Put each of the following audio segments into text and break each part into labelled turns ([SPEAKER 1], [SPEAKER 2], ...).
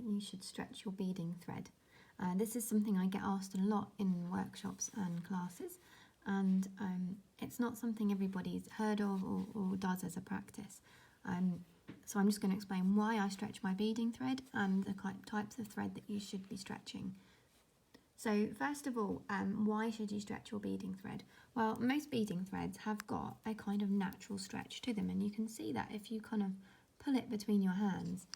[SPEAKER 1] you should stretch your beading thread. This is something I get asked a lot in workshops and classes, and it's not something everybody's heard of or does as a practice. So I'm just going to explain why I stretch my beading thread and the types of thread that you should be stretching. So first of all, why should you stretch your beading thread? Well, most beading threads have got a kind of natural stretch to them, and you can see that if you kind of pull it between your hands,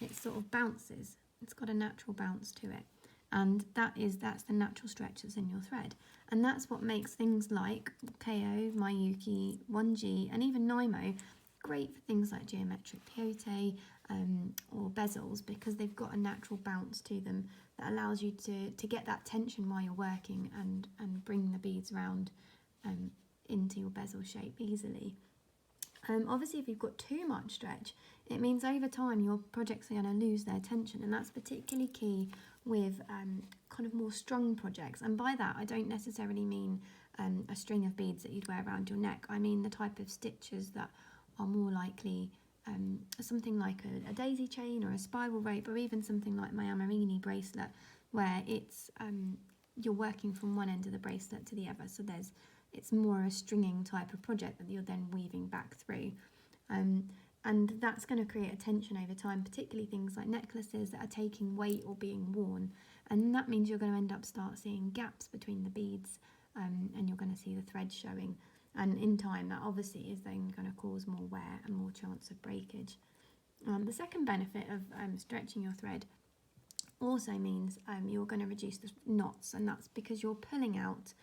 [SPEAKER 1] it sort of bounces. It's got a natural bounce to it, and that's the natural stretch that's in your thread, and that's what makes things like KO, Miyuki, 1G, and even Nymo great for things like geometric peyote or bezels, because they've got a natural bounce to them that allows you to get that tension while you're working and bring the beads around into your bezel shape easily. Obviously, if you've got too much stretch, it means over time your projects are going to lose their tension, and that's particularly key with kind of more strung projects. And by that, I don't necessarily mean a string of beads that you'd wear around your neck. I mean the type of stitches that are more likely something like a daisy chain or a spiral rope, or even something like my Amarini bracelet, where it's you're working from one end of the bracelet to the other, so it's more a stringing type of project that you're then weaving back through, and that's going to create a tension over time, particularly things like necklaces that are taking weight or being worn, and that means you're going to start seeing gaps between the beads, and you're going to see the thread showing. And in time, that obviously is then going to cause more wear and more chance of breakage. The second benefit of stretching your thread also means you're going to reduce the knots, and that's because you're pulling out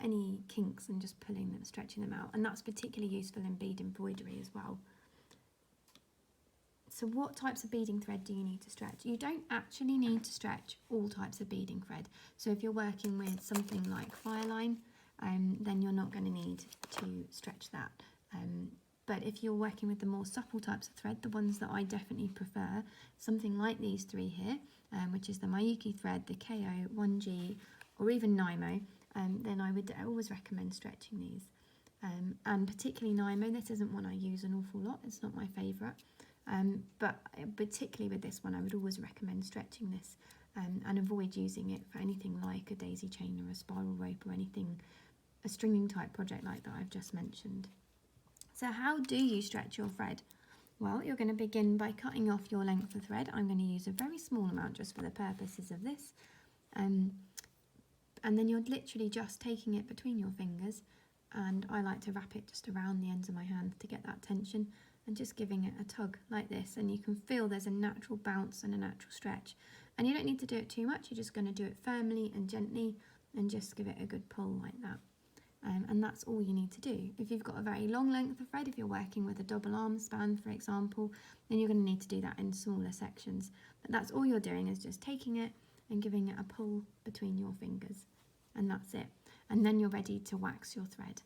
[SPEAKER 1] any kinks and just pulling them, stretching them out, and that's particularly useful in bead embroidery as well. So what types of beading thread do you need to stretch? You don't actually need to stretch all types of beading thread. So if you're working with something like Fireline, then you're not going to need to stretch that. But if you're working with the more supple types of thread, the ones that I definitely prefer, something like these three here, which is the Miyuki thread, the KO, 1G, or even Nymo, then I would always recommend stretching these. And particularly Nymo, this isn't one I use an awful lot, it's not my favourite, but particularly with this one I would always recommend stretching this, and avoid using it for anything like a daisy chain or a spiral rope or anything, a stringing type project like that I've just mentioned. So how do you stretch your thread? Well, you're going to begin by cutting off your length of thread. I'm going to use a very small amount just for the purposes of this. And then you're literally just taking it between your fingers, and I like to wrap it just around the ends of my hand to get that tension, and just giving it a tug like this, and you can feel there's a natural bounce and a natural stretch. And you don't need to do it too much, you're just going to do it firmly and gently and just give it a good pull like that. And that's all you need to do. If you've got a very long length of thread, if you're working with a double arm span for example, then you're going to need to do that in smaller sections. But that's all you're doing, is just taking it and giving it a pull between your fingers, and that's it. And then you're ready to wax your thread.